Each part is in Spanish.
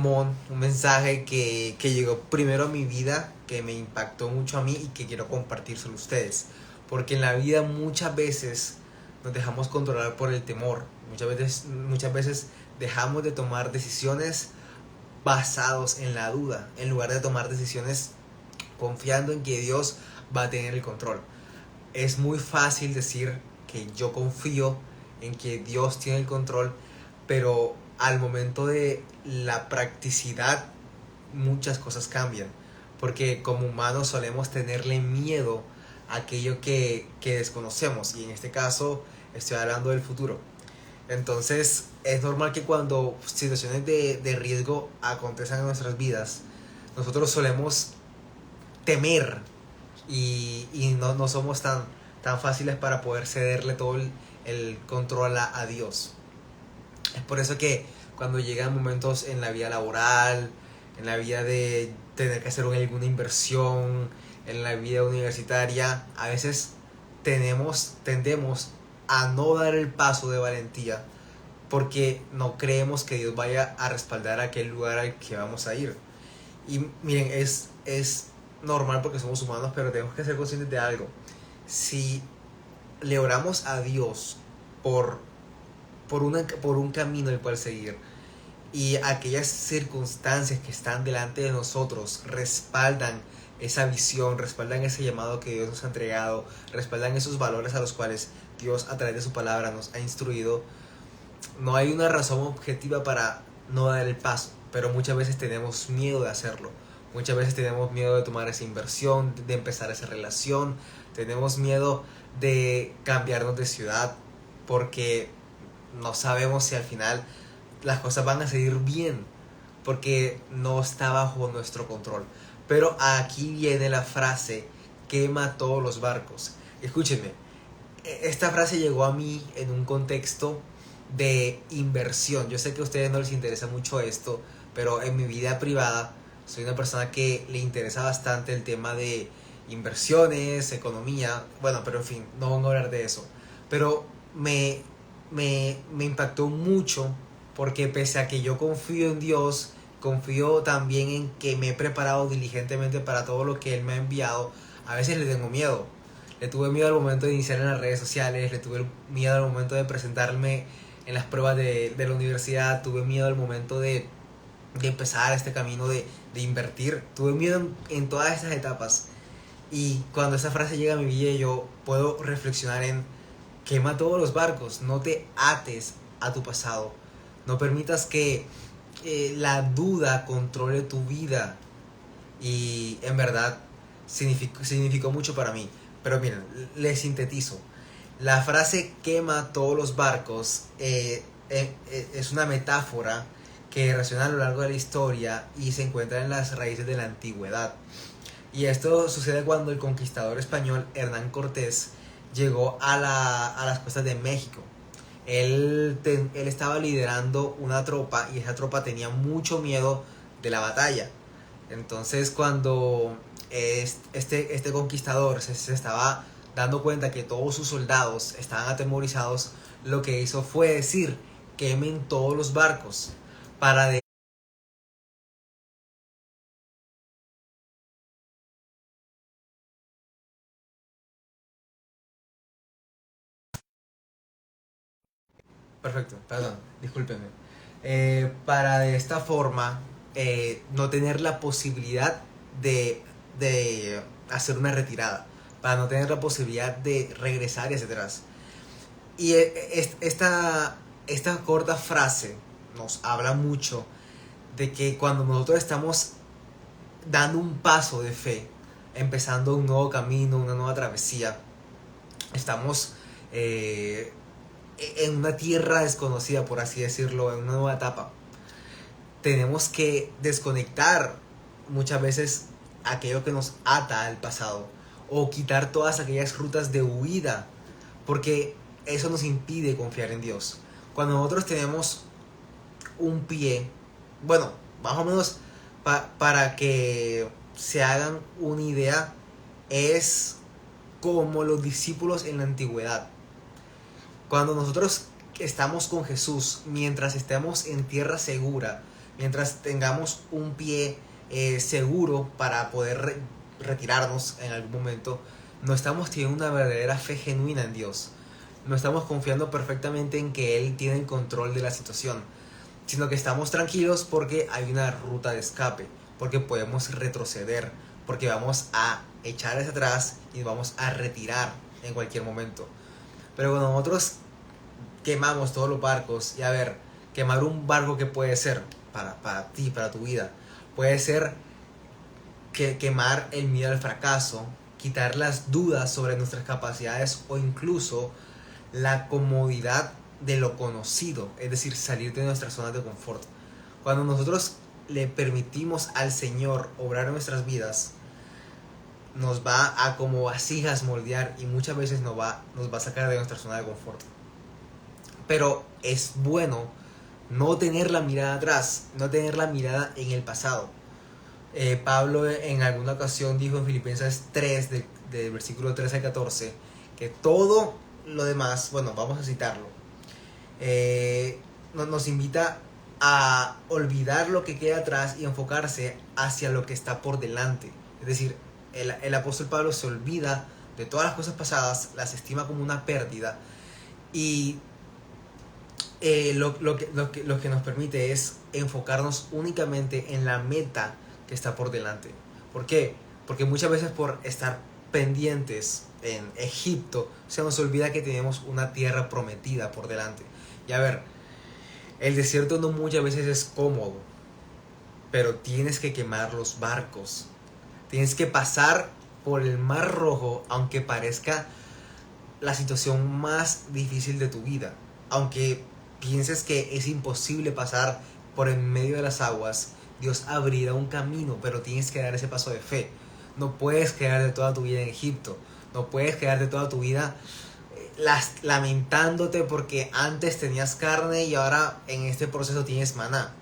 Un mensaje que llegó primero a mi vida, que me impactó mucho a mí y que quiero compartírselo a ustedes. Porque en la vida muchas veces nos dejamos controlar por el temor. Muchas veces dejamos de tomar decisiones basados en la duda, en lugar de tomar decisiones confiando en que Dios va a tener el control. Es muy fácil decir que yo confío en que Dios tiene el control, pero al momento de la practicidad muchas cosas cambian, porque como humanos solemos tenerle miedo a aquello que desconocemos, y en este caso estoy hablando del futuro. Entonces es normal que cuando situaciones de riesgo acontezcan en nuestras vidas, nosotros solemos temer y no somos tan fáciles para poder cederle todo el control a Dios. Es por eso que cuando llegan momentos en la vida laboral, en la vida de tener que hacer alguna inversión, en la vida universitaria, a veces tendemos a no dar el paso de valentía porque no creemos que Dios vaya a respaldar aquel lugar al que vamos a ir. Y miren, es normal porque somos humanos, pero tenemos que ser conscientes de algo. Si le oramos a Dios por, por un camino el cual seguir, y aquellas circunstancias que están delante de nosotros respaldan esa visión, respaldan ese llamado que Dios nos ha entregado, respaldan esos valores a los cuales Dios a través de su palabra nos ha instruido, no hay una razón objetiva para no dar el paso, pero muchas veces tenemos miedo de hacerlo. Muchas veces tenemos miedo de tomar esa inversión, de empezar esa relación, tenemos miedo de cambiarnos de ciudad porque no sabemos si al final las cosas van a seguir bien, porque no está bajo nuestro control. Pero aquí viene la frase: quema todos los barcos. Escúchenme, esta frase llegó a mí en un contexto de inversión. Yo sé que a ustedes no les interesa mucho esto, pero en mi vida privada soy una persona que le interesa bastante el tema de inversiones, economía, bueno, pero en fin, no vamos a hablar de eso. Pero me impactó mucho porque pese a que yo confío en Dios, confío también en que me he preparado diligentemente para todo lo que Él me ha enviado, a veces le tengo miedo. Le tuve miedo al momento de iniciar en las redes sociales, le tuve miedo al momento de presentarme en las pruebas de la universidad, tuve miedo al momento de empezar este camino de invertir, tuve miedo en todas estas etapas. Y cuando esa frase llega a mi vida, yo puedo reflexionar en: quema todos los barcos, no te ates a tu pasado, no permitas que la duda controle tu vida. Y en verdad significó mucho para mí. Pero miren, les sintetizo. La frase quema todos los barcos es una metáfora que resuena a lo largo de la historia y se encuentra en las raíces de la antigüedad. Y esto sucede cuando el conquistador español Hernán Cortés llegó a las costas de México. Él estaba liderando una tropa y esa tropa tenía mucho miedo de la batalla. Entonces cuando este conquistador se estaba dando cuenta que todos sus soldados estaban atemorizados, lo que hizo fue decir: quemen todos los barcos para de... Perfecto, perdón, discúlpenme. Para de esta forma no tener la posibilidad de hacer una retirada, para no tener la posibilidad de regresar y hacia atrás. Y esta corta frase nos habla mucho de que cuando nosotros estamos dando un paso de fe, empezando un nuevo camino, una nueva travesía, estamos en una tierra desconocida, por así decirlo, en una nueva etapa. Tenemos que desconectar muchas veces aquello que nos ata al pasado o quitar todas aquellas rutas de huida, porque eso nos impide confiar en Dios. Cuando nosotros tenemos un pie, bueno, más o menos para que se hagan una idea, es como los discípulos en la antigüedad. Cuando nosotros estamos con Jesús, mientras estemos en tierra segura, mientras tengamos un pie seguro para poder retirarnos en algún momento, no estamos teniendo una verdadera fe genuina en Dios. No estamos confiando perfectamente en que Él tiene el control de la situación, sino que estamos tranquilos porque hay una ruta de escape, porque podemos retroceder, porque vamos a echar hacia atrás y vamos a retirar en cualquier momento. Pero cuando nosotros quemamos todos los barcos, y a ver, quemar un barco, que puede ser para ti, para tu vida, puede ser que quemar el miedo al fracaso, quitar las dudas sobre nuestras capacidades o incluso la comodidad de lo conocido, es decir, salir de nuestra zona de confort. Cuando nosotros le permitimos al Señor obrar en nuestras vidas, nos va a como vasijas moldear y muchas veces nos va a sacar de nuestra zona de confort. Pero es bueno no tener la mirada atrás, no tener la mirada en el pasado. Pablo en alguna ocasión dijo en Filipenses 3, del versículo 13 al 14, que todo lo demás, bueno, vamos a citarlo, nos invita a olvidar lo que queda atrás y enfocarse hacia lo que está por delante. Es decir, el apóstol Pablo se olvida de todas las cosas pasadas, las estima como una pérdida, y lo que nos permite es enfocarnos únicamente en la meta que está por delante. ¿Por qué? Porque muchas veces por estar pendientes en Egipto se nos olvida que tenemos una tierra prometida por delante. Y a ver, el desierto no muchas veces es cómodo, pero tienes que quemar los barcos, tienes que pasar por el Mar Rojo, aunque parezca la situación más difícil de tu vida, aunque pienses que es imposible pasar por en medio de las aguas. Dios abrirá un camino, pero tienes que dar ese paso de fe. No puedes quedarte toda tu vida en Egipto. No puedes quedarte toda tu vida lamentándote porque antes tenías carne y ahora en este proceso tienes maná.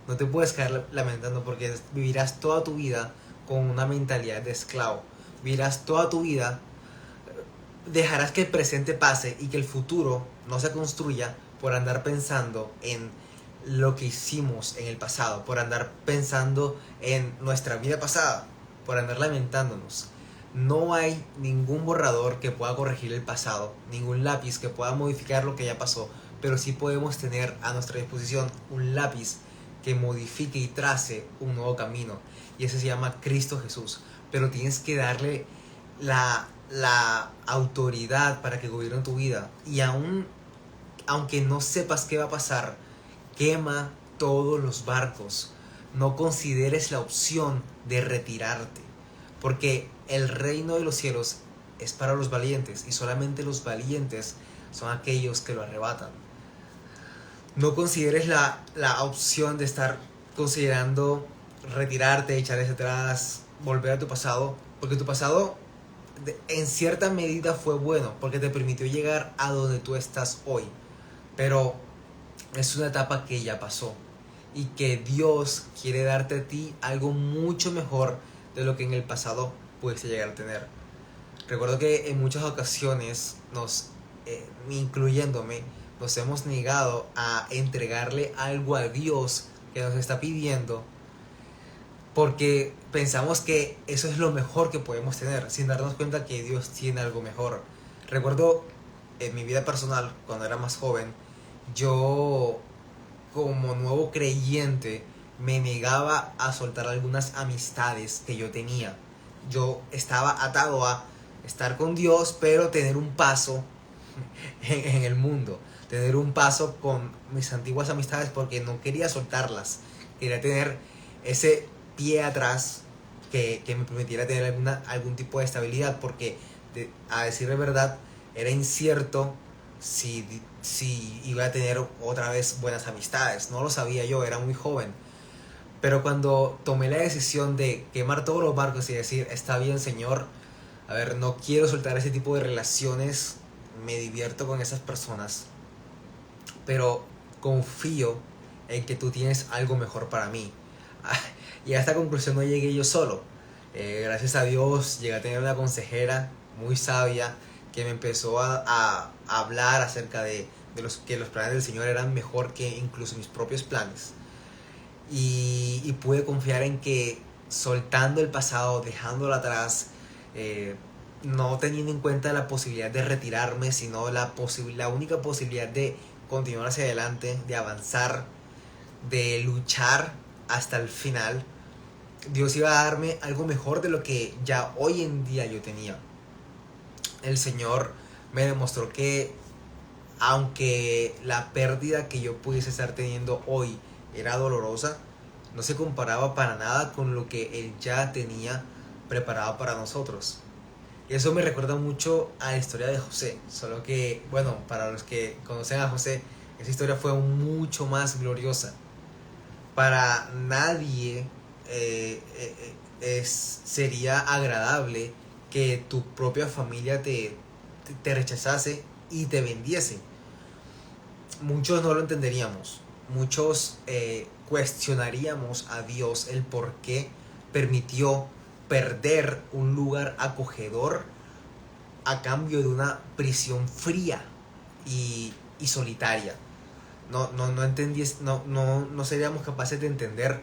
No te puedes quedar lamentando porque vivirás toda tu vida con una mentalidad de esclavo. Vivirás toda tu vida, dejarás que el presente pase y que el futuro no se construya por andar pensando en lo que hicimos en el pasado, por andar pensando en nuestra vida pasada, por andar lamentándonos. No hay ningún borrador que pueda corregir el pasado, ningún lápiz que pueda modificar lo que ya pasó, pero sí podemos tener a nuestra disposición un lápiz que modifique y trace un nuevo camino, y ese se llama Cristo Jesús. Pero tienes que darle la autoridad para que gobierne tu vida, y aunque no sepas qué va a pasar, quema todos los barcos. No consideres la opción de retirarte, porque el reino de los cielos es para los valientes y solamente los valientes son aquellos que lo arrebatan. No consideres la opción de estar considerando retirarte, echar hacia atrás, volver a tu pasado, porque tu pasado en cierta medida fue bueno, porque te permitió llegar a donde tú estás hoy, pero es una etapa que ya pasó y que Dios quiere darte a ti algo mucho mejor de lo que en el pasado pudiste llegar a tener. Recuerdo que en muchas ocasiones incluyéndome, nos hemos negado a entregarle algo a Dios que nos está pidiendo porque pensamos que eso es lo mejor que podemos tener, sin darnos cuenta que Dios tiene algo mejor. Recuerdo en mi vida personal, cuando era más joven, yo como nuevo creyente me negaba a soltar algunas amistades que yo tenía. Yo estaba atado a estar con Dios, pero tener un paso en el mundo, tener un paso con mis antiguas amistades porque no quería soltarlas. Quería tener ese pie atrás que me permitiera tener algún tipo de estabilidad, porque a decir de verdad era incierto si iba a tener otra vez buenas amistades. No lo sabía yo, era muy joven. Pero cuando tomé la decisión de quemar todos los barcos y decir, está bien, Señor, a ver, no quiero soltar ese tipo de relaciones, me divierto con esas personas, pero confío en que tú tienes algo mejor para mí. Y a esta conclusión no llegué yo solo. Gracias a Dios llegué a tener una consejera muy sabia que me empezó a hablar acerca de que los planes del Señor eran mejor que incluso mis propios planes. y pude confiar en que soltando el pasado, dejándolo atrás, no teniendo en cuenta la posibilidad de retirarme, sino la única posibilidad de continuar hacia adelante, de avanzar, de luchar hasta el final, Dios iba a darme algo mejor de lo que ya hoy en día yo tenía. El Señor me demostró que aunque la pérdida que yo pudiese estar teniendo hoy era dolorosa, no se comparaba para nada con lo que Él ya tenía preparado para nosotros. Y eso me recuerda mucho a la historia de José, solo que, bueno, para los que conocen a José, esa historia fue mucho más gloriosa. Para nadie sería agradable que tu propia familia te rechazase y te vendiese. Muchos no lo entenderíamos, muchos cuestionaríamos a Dios el por qué permitió perder un lugar acogedor a cambio de una prisión fría y solitaria. No seríamos capaces de entender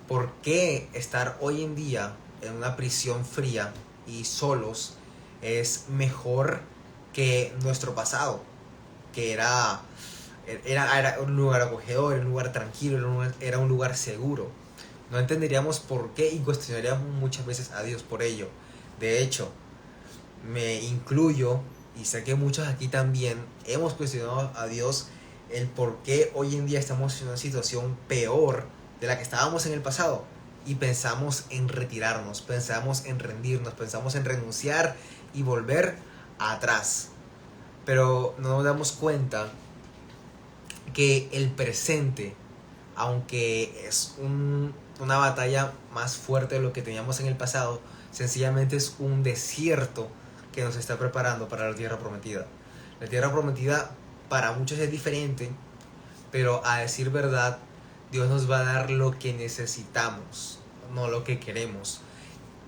por qué estar hoy en día en una prisión fría y solos es mejor que nuestro pasado, que era un lugar acogedor, era un lugar tranquilo, era un lugar seguro. No entenderíamos por qué y cuestionaríamos muchas veces a Dios por ello. De hecho, me incluyo y sé que muchos aquí también hemos cuestionado a Dios el por qué hoy en día estamos en una situación peor de la que estábamos en el pasado y pensamos en retirarnos, pensamos en rendirnos, pensamos en renunciar y volver atrás. Pero no nos damos cuenta que el presente, aunque es una batalla más fuerte de lo que teníamos en el pasado, sencillamente es un desierto que nos está preparando para la tierra prometida. La tierra prometida para muchos es diferente, pero a decir verdad, Dios nos va a dar lo que necesitamos, no lo que queremos.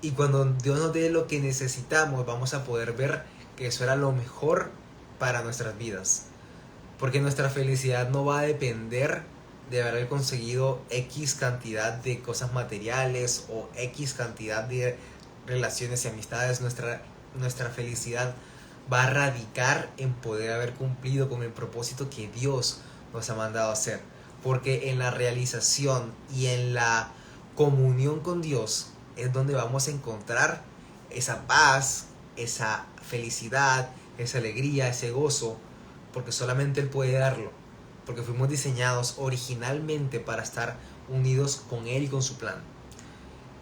Y cuando Dios nos dé lo que necesitamos, vamos a poder ver que eso era lo mejor para nuestras vidas. Porque nuestra felicidad no va a depender de haber conseguido X cantidad de cosas materiales o X cantidad de relaciones y amistades. Nuestra felicidad va a radicar en poder haber cumplido con el propósito que Dios nos ha mandado a hacer. Porque en la realización y en la comunión con Dios es donde vamos a encontrar esa paz, esa felicidad, esa alegría, ese gozo, porque solamente Él puede darlo, porque fuimos diseñados originalmente para estar unidos con Él y con su plan.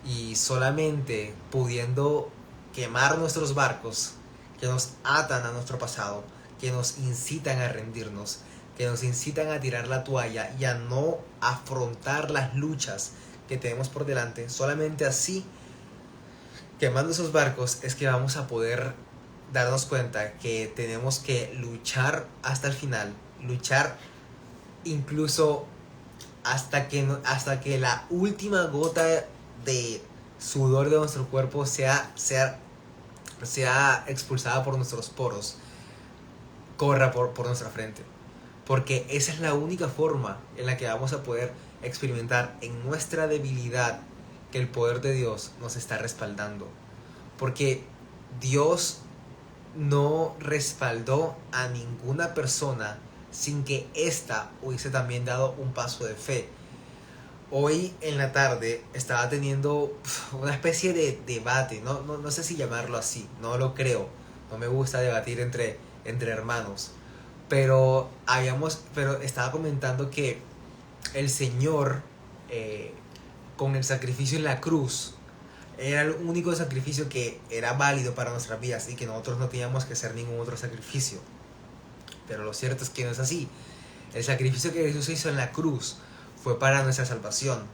Y solamente pudiendo quemar nuestros barcos que nos atan a nuestro pasado, que nos incitan a rendirnos, que nos incitan a tirar la toalla y a no afrontar las luchas que tenemos por delante, solamente así, quemando esos barcos, es que vamos a poder darnos cuenta que tenemos que luchar hasta el final, luchar incluso hasta que la última gota de sudor de nuestro cuerpo sea expulsada por nuestros poros, corra por nuestra frente. Porque esa es la única forma en la que vamos a poder experimentar en nuestra debilidad que el poder de Dios nos está respaldando. Porque Dios no respaldó a ninguna persona sin que ésta hubiese también dado un paso de fe. Hoy en la tarde estaba teniendo una especie de debate, no sé si llamarlo así, no lo creo, no me gusta debatir entre hermanos, pero estaba comentando que el Señor, con el sacrificio en la cruz, era el único sacrificio que era válido para nuestras vidas y que nosotros no teníamos que hacer ningún otro sacrificio. Pero lo cierto es que no es así. El sacrificio que Jesús hizo en la cruz fue para nuestra salvación,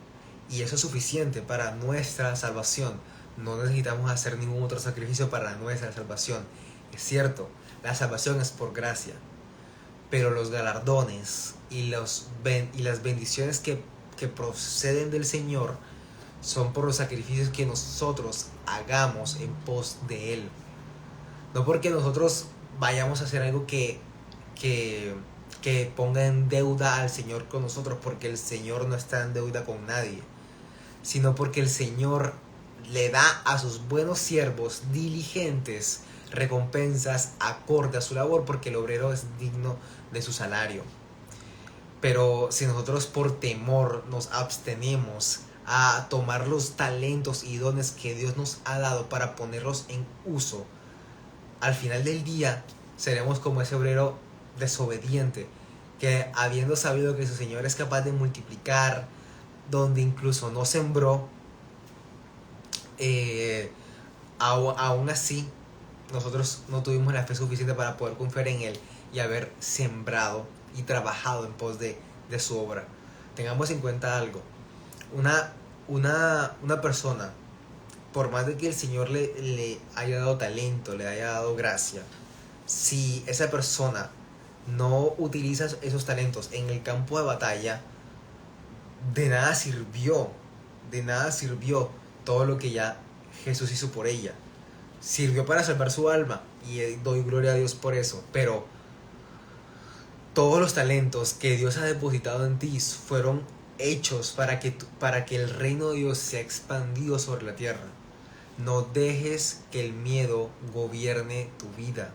y eso es suficiente para nuestra salvación. No necesitamos hacer ningún otro sacrificio para nuestra salvación. Es cierto, la salvación es por gracia, pero los galardones y las bendiciones que proceden del Señor son por los sacrificios que nosotros hagamos en pos de Él. No porque nosotros vayamos a hacer algo que que ponga en deuda al Señor con nosotros, porque el Señor no está en deuda con nadie, sino porque el Señor le da a sus buenos siervos diligentes recompensas acorde a su labor, porque el obrero es digno de su salario. Pero si nosotros por temor nos abstenemos a tomar los talentos y dones que Dios nos ha dado para ponerlos en uso, al final del día seremos como ese obrero desobediente, que habiendo sabido que su Señor es capaz de multiplicar donde incluso no sembró, aún así nosotros no tuvimos la fe suficiente para poder confiar en Él y haber sembrado y trabajado en pos de su obra. Tengamos en cuenta algo: una persona, por más de que el Señor le haya dado talento, le haya dado gracia, si esa persona no utiliza esos talentos en el campo de batalla, de nada sirvió todo lo que ya Jesús hizo por ella. Sirvió para salvar su alma y doy gloria a Dios por eso, pero todos los talentos que Dios ha depositado en ti fueron hechos para que el reino de Dios sea expandido sobre la tierra. No dejes que el miedo gobierne tu vida.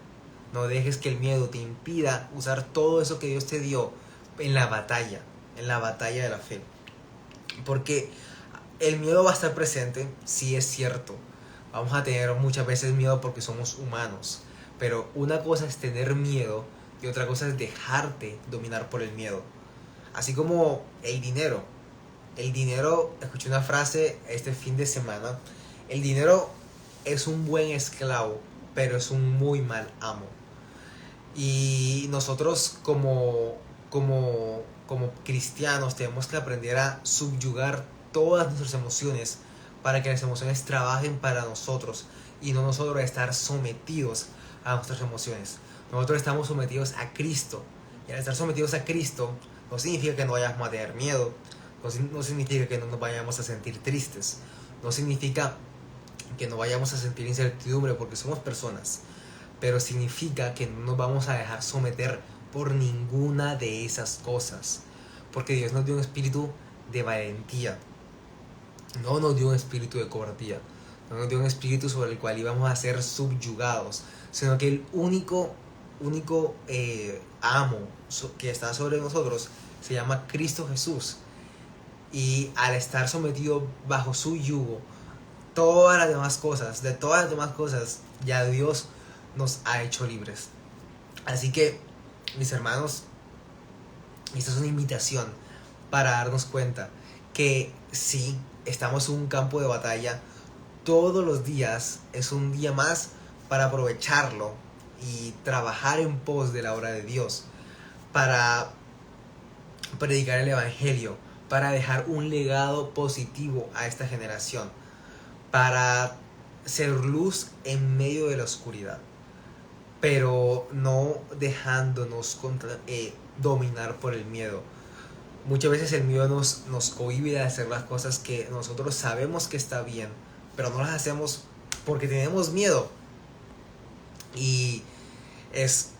No dejes que el miedo te impida usar todo eso que Dios te dio en la batalla de la fe. Porque el miedo va a estar presente, sí es cierto. Vamos a tener muchas veces miedo porque somos humanos. Pero una cosa es tener miedo y otra cosa es dejarte dominar por el miedo. Así como el dinero. Escuché una frase este fin de semana: el dinero es un buen esclavo, pero es un muy mal amo. Y nosotros como cristianos tenemos que aprender a subyugar todas nuestras emociones para que las emociones trabajen para nosotros y no nosotros estar sometidos a nuestras emociones. Nosotros estamos sometidos a Cristo, y al estar sometidos a Cristo no significa que no vayamos a tener miedo, no significa que no nos vayamos a sentir tristes, no significa que no vayamos a sentir incertidumbre porque somos personas, pero significa que no nos vamos a dejar someter por ninguna de esas cosas, porque Dios nos dio un espíritu de valentía, no nos dio un espíritu de cobardía, no nos dio un espíritu sobre el cual íbamos a ser subyugados, sino que el único amo que está sobre nosotros se llama Cristo Jesús. Y al estar sometido bajo su yugo, de todas las demás cosas, ya Dios nos ha hecho libres. Así que, mis hermanos, esta es una invitación para darnos cuenta que sí, estamos en un campo de batalla. Todos los días es un día más para aprovecharlo y trabajar en pos de la obra de Dios, para predicar el Evangelio, para dejar un legado positivo a esta generación, para ser luz en medio de la oscuridad, pero no dejándonos dominar por el miedo. Muchas veces el miedo nos cohíbe de hacer las cosas que nosotros sabemos que está bien, pero no las hacemos porque tenemos miedo. Y es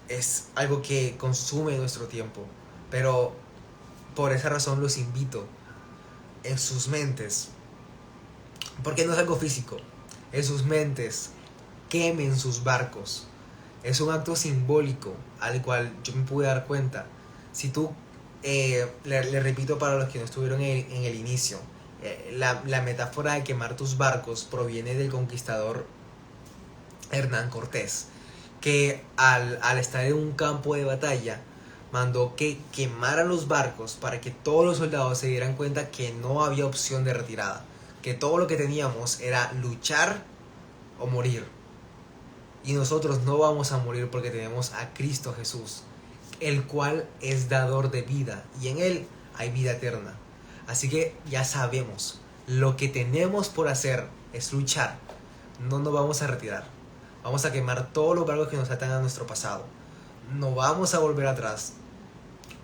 algo que consume nuestro tiempo. Pero por esa razón los invito, en sus mentes, porque no es algo físico, en sus mentes, quemen sus barcos. Es un acto simbólico al cual yo me pude dar cuenta. Si tú, le repito para los que no estuvieron en el inicio, la metáfora de quemar tus barcos proviene del conquistador Hernán Cortés, que al estar en un campo de batalla mandó que quemaran los barcos para que todos los soldados se dieran cuenta que no había opción de retirada, que todo lo que teníamos era luchar o morir. Y nosotros no vamos a morir porque tenemos a Cristo Jesús, el cual es dador de vida, y en Él hay vida eterna. Así que ya sabemos, lo que tenemos por hacer es luchar, no nos vamos a retirar. Vamos a quemar todos los barcos que nos atan a nuestro pasado. No vamos a volver atrás,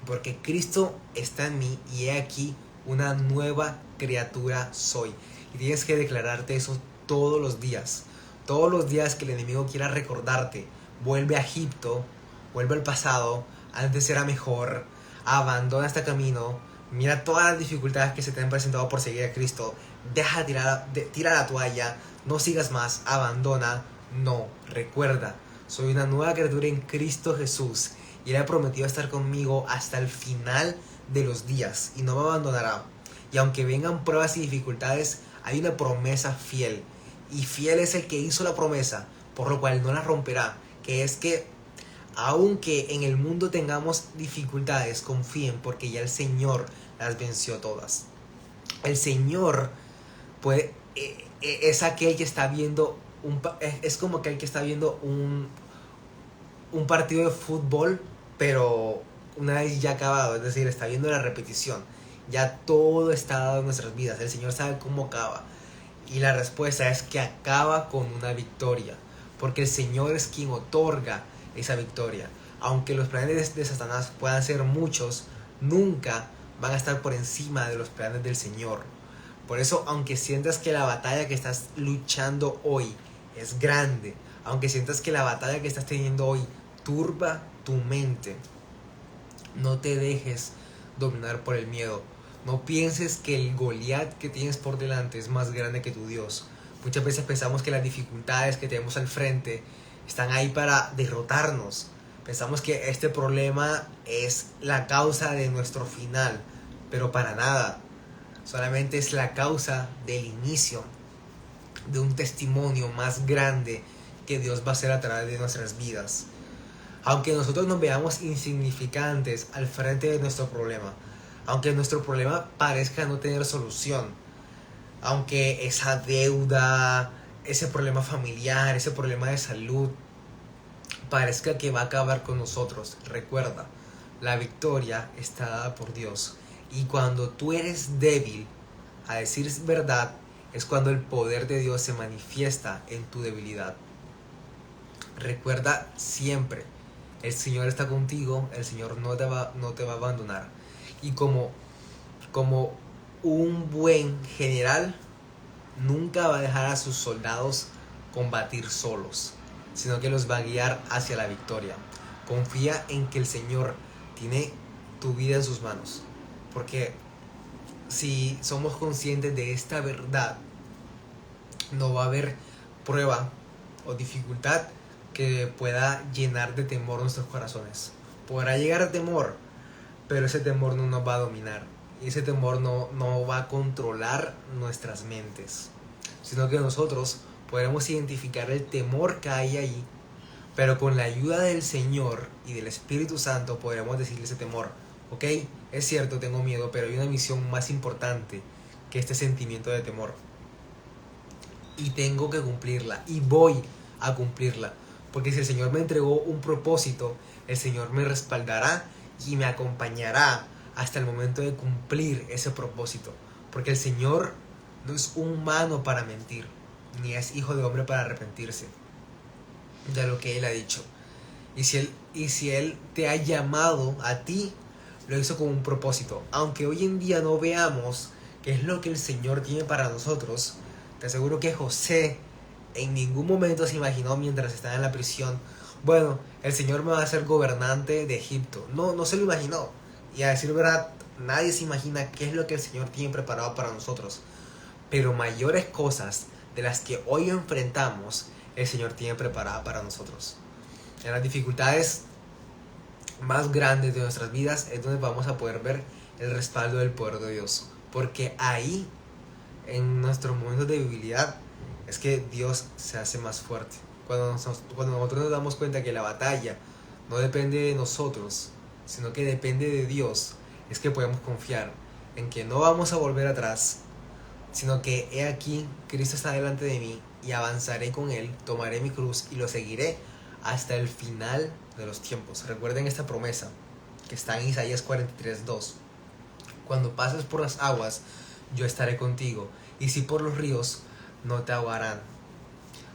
porque Cristo está en mí y he aquí una nueva criatura soy. Y tienes que declararte eso todos los días. Todos los días que el enemigo quiera recordarte, vuelve a Egipto, vuelve al pasado, antes era mejor, abandona este camino, mira todas las dificultades que se te han presentado por seguir a Cristo, tira la toalla, no sigas más, abandona. No, recuerda, soy una nueva criatura en Cristo Jesús y Él ha prometido estar conmigo hasta el final de los días y no me abandonará. Y aunque vengan pruebas y dificultades, hay una promesa fiel, y fiel es el que hizo la promesa, por lo cual no la romperá, que es que aunque en el mundo tengamos dificultades, confíen porque ya el Señor las venció todas. El Señor es aquel que está viendo es como aquel que está viendo un partido de fútbol, pero una vez ya acabado, es decir, está viendo la repetición. Ya todo está dado en nuestras vidas. El Señor sabe cómo acaba. Y la respuesta es que acaba con una victoria. Porque el Señor es quien otorga esa victoria. Aunque los planes de Satanás puedan ser muchos, nunca van a estar por encima de los planes del Señor. Por eso, aunque sientas que la batalla que estás luchando hoy es grande, aunque sientas que la batalla que estás teniendo hoy turba tu mente, no te dejes dominar por el miedo. No pienses que el Goliat que tienes por delante es más grande que tu Dios. Muchas veces pensamos que las dificultades que tenemos al frente están ahí para derrotarnos. Pensamos que este problema es la causa de nuestro final, pero para nada. Solamente es la causa del inicio de un testimonio más grande que Dios va a hacer a través de nuestras vidas. Aunque nosotros nos veamos insignificantes al frente de nuestro problema, aunque nuestro problema parezca no tener solución, aunque esa deuda, ese problema familiar, ese problema de salud parezca que va a acabar con nosotros, recuerda, la victoria está dada por Dios. Y cuando tú eres débil, a decir verdad, es cuando el poder de Dios se manifiesta en tu debilidad. Recuerda siempre, el Señor está contigo, el Señor no te va a abandonar. Y como un buen general, nunca va a dejar a sus soldados combatir solos, sino que los va a guiar hacia la victoria. Confía en que el Señor tiene tu vida en sus manos. Porque si somos conscientes de esta verdad, no va a haber prueba o dificultad que pueda llenar de temor nuestros corazones. Podrá llegar a temor, pero ese temor no nos va a dominar. Y ese temor no va a controlar nuestras mentes, sino que nosotros podremos identificar el temor que hay ahí, pero con la ayuda del Señor y del Espíritu Santo podremos decirle ese temor: ok, es cierto, tengo miedo, pero hay una misión más importante que este sentimiento de temor. Y tengo que cumplirla, y voy a cumplirla. Porque si el Señor me entregó un propósito, el Señor me respaldará y me acompañará hasta el momento de cumplir ese propósito. Porque el Señor no es humano para mentir, ni es hijo de hombre para arrepentirse de lo que Él ha dicho. Y si Él te ha llamado a ti, lo hizo con un propósito. Aunque hoy en día no veamos qué es lo que el Señor tiene para nosotros, te aseguro que José en ningún momento se imaginó mientras estaba en la prisión: bueno, el Señor me va a hacer gobernante de Egipto. No se lo imaginó. Y a decir verdad, nadie se imagina qué es lo que el Señor tiene preparado para nosotros. Pero mayores cosas de las que hoy enfrentamos, el Señor tiene preparada para nosotros. En las dificultades más grandes de nuestras vidas es donde vamos a poder ver el respaldo del poder de Dios. Porque ahí, en nuestros momentos de debilidad, es que Dios se hace más fuerte. Cuando nosotros nos damos cuenta que la batalla no depende de nosotros, sino que depende de Dios, es que podemos confiar en que no vamos a volver atrás, sino que he aquí, Cristo está delante de mí y avanzaré con Él, tomaré mi cruz y lo seguiré hasta el final de los tiempos. Recuerden esta promesa que está en Isaías 43:2. Cuando pases por las aguas, yo estaré contigo, y si por los ríos, no te ahogarán.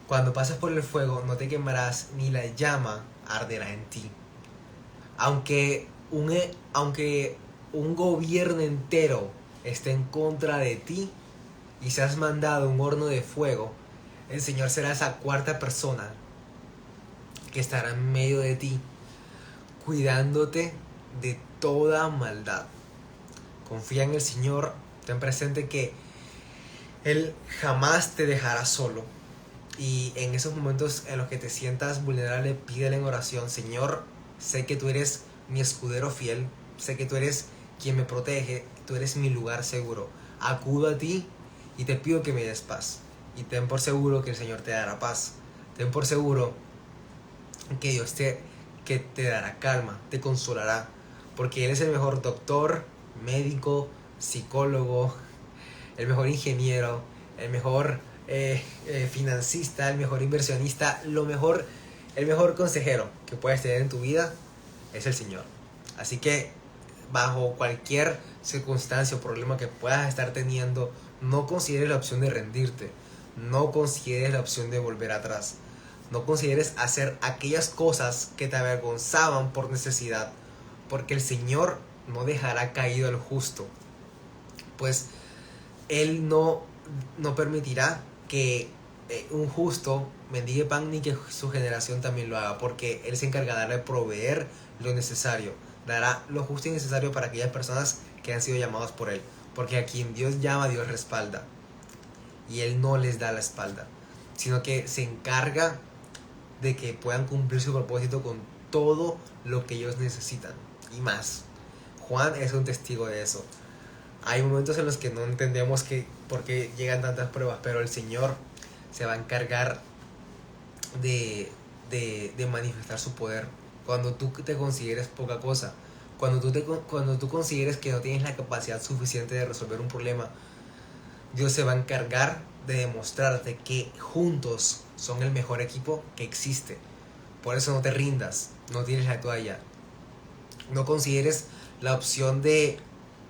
Cuando pases por el fuego, no te quemarás, ni la llama arderá en ti. Aunque un gobierno entero esté en contra de ti y seas mandado a un horno de fuego, el Señor será esa cuarta persona que estará en medio de ti. cuidándote de toda maldad. Confía en el Señor, ten presente que Él jamás te dejará solo. Y en esos momentos en los que te sientas vulnerable, pídele en oración: Señor, sé que tú eres mi escudero fiel, sé que tú eres quien me protege, tú eres mi lugar seguro. Acudo a ti y te pido que me des paz. Y ten por seguro que el Señor te dará paz. Ten por seguro que que te dará calma, te consolará. Porque Él es el mejor doctor, médico, psicólogo, el mejor ingeniero, el mejor financista, el mejor inversionista, el mejor consejero que puedes tener en tu vida es el Señor. Así que bajo cualquier circunstancia o problema que puedas estar teniendo, no consideres la opción de rendirte, no consideres la opción de volver atrás, no consideres hacer aquellas cosas que te avergonzaban por necesidad, porque el Señor no dejará caído al justo, pues Él no permitirá que un justo mendigue pan ni que su generación también lo haga, porque Él se encargará de proveer lo necesario, dará lo justo y necesario para aquellas personas que han sido llamadas por Él, porque a quien Dios llama, Dios respalda, y Él no les da la espalda, sino que se encarga de que puedan cumplir su propósito con todo lo que ellos necesitan y más. Juan es un testigo de eso. Hay momentos en los que no entendemos por qué llegan tantas pruebas, pero el Señor se va a encargar de manifestar su poder. Cuando tú te consideres poca cosa, cuando tú consideres que no tienes la capacidad suficiente de resolver un problema, Dios se va a encargar de demostrarte que juntos son el mejor equipo que existe. Por eso no te rindas, no tires la toalla. No consideres la opción de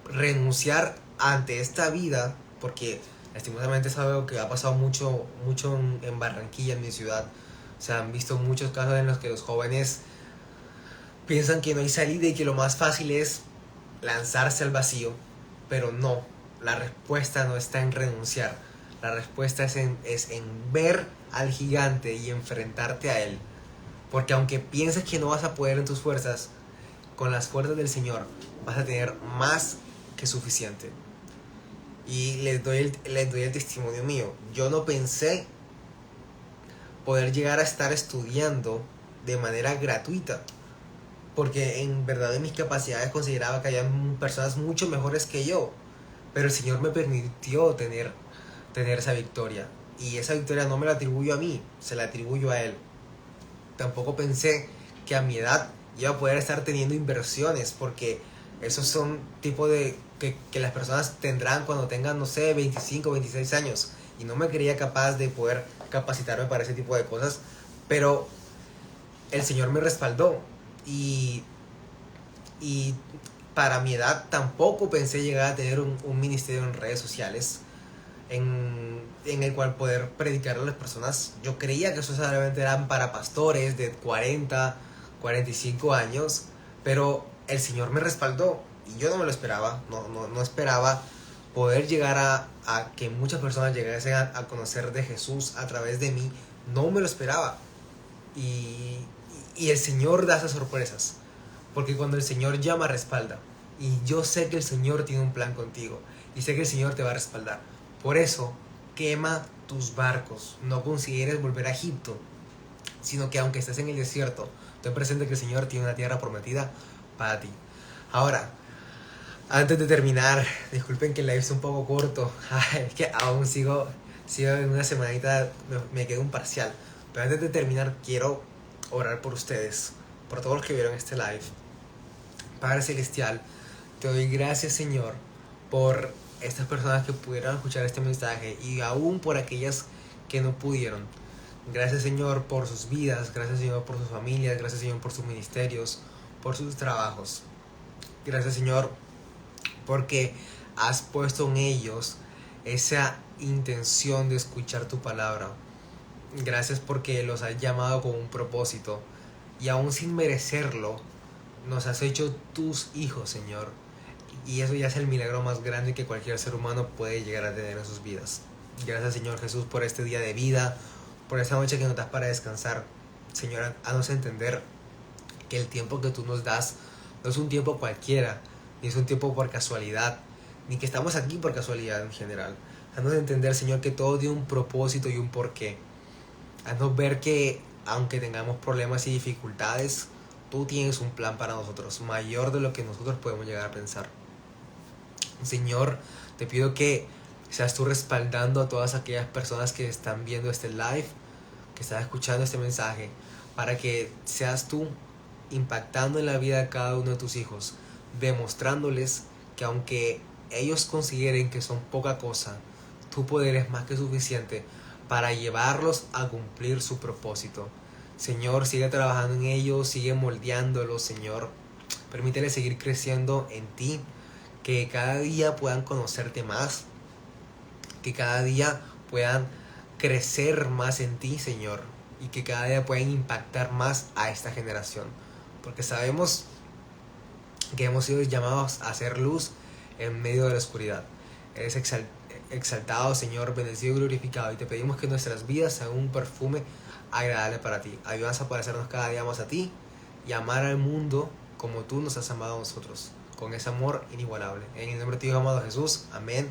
renunciar ante esta vida, porque lastimosamente es algo que ha pasado mucho en Barranquilla, en mi ciudad. Se han visto muchos casos en los que los jóvenes piensan que no hay salida y que lo más fácil es lanzarse al vacío, pero no, la respuesta no está en renunciar, la respuesta es en ver al gigante y enfrentarte a él, porque aunque pienses que no vas a poder en tus fuerzas, con las fuerzas del Señor vas a tener más que suficiente. Y les doy el testimonio mío. Yo no pensé poder llegar a estar estudiando de manera gratuita, porque en verdad en mis capacidades consideraba que había personas mucho mejores que yo, pero el Señor me permitió tener esa victoria, y esa victoria no me la atribuyo a mí, se la atribuyo a Él. Tampoco pensé que a mi edad iba a poder estar teniendo inversiones, porque esos son tipos de que las personas tendrán cuando tengan, no sé, 25, 26 años, y no me creía capaz de poder capacitarme para ese tipo de cosas, pero el Señor me respaldó, y para mi edad tampoco pensé llegar a tener un ministerio en redes sociales en el cual poder predicar a las personas. Yo creía que eso solamente eran para pastores de 40, 45 años, pero el Señor me respaldó y yo no me lo esperaba, no esperaba poder llegar a que muchas personas llegasen a conocer de Jesús a través de mí, no me lo esperaba. Y el Señor da esas sorpresas, porque cuando el Señor llama, respalda, y yo sé que el Señor tiene un plan contigo, y sé que el Señor te va a respaldar. Por eso, quema tus barcos, no consideres volver a Egipto, sino que aunque estés en el desierto, ten presente que el Señor tiene una tierra prometida para ti. Ahora, antes de terminar, disculpen que el live es un poco corto, es que aún sigo en una semanita, me queda un parcial, pero antes de terminar quiero orar por ustedes, por todos los que vieron este live. Padre Celestial, te doy gracias, Señor, por estas personas que pudieron escuchar este mensaje, y aún por aquellas que no pudieron. Gracias, Señor, por sus vidas, gracias, Señor, por sus familias, gracias, Señor, por sus ministerios, por sus trabajos. Gracias, Señor, porque has puesto en ellos esa intención de escuchar tu palabra. Gracias porque los has llamado con un propósito, y aún sin merecerlo, nos has hecho tus hijos, Señor. Y eso ya es el milagro más grande que cualquier ser humano puede llegar a tener en sus vidas. Gracias, Señor Jesús, por este día de vida, por esta noche que nos das para descansar. Señor, haznos entender que el tiempo que tú nos das no es un tiempo cualquiera, ni es un tiempo por casualidad, ni que estamos aquí por casualidad en general. Haznos entender, Señor, que todo tiene un propósito y un porqué. Haznos ver que aunque tengamos problemas y dificultades, tú tienes un plan para nosotros, mayor de lo que nosotros podemos llegar a pensar. Señor, te pido que seas tú respaldando a todas aquellas personas que están viendo este live, que están escuchando este mensaje, para que seas tú impactando en la vida de cada uno de tus hijos, demostrándoles que aunque ellos consideren que son poca cosa, tu poder es más que suficiente para llevarlos a cumplir su propósito. Señor, sigue trabajando en ellos, sigue moldeándolos, Señor. Permítele seguir creciendo en ti, que cada día puedan conocerte más, que cada día puedan crecer más en ti, Señor, y que cada día puedan impactar más a esta generación, porque sabemos que hemos sido llamados a hacer luz en medio de la oscuridad. Eres exaltado, Señor, bendecido y glorificado, y te pedimos que nuestras vidas sean un perfume agradable para ti. Ayúdanos a parecernos cada día más a ti y amar al mundo como tú nos has amado a nosotros, con ese amor inigualable. En el nombre de tu Hijo amado Jesús, amén.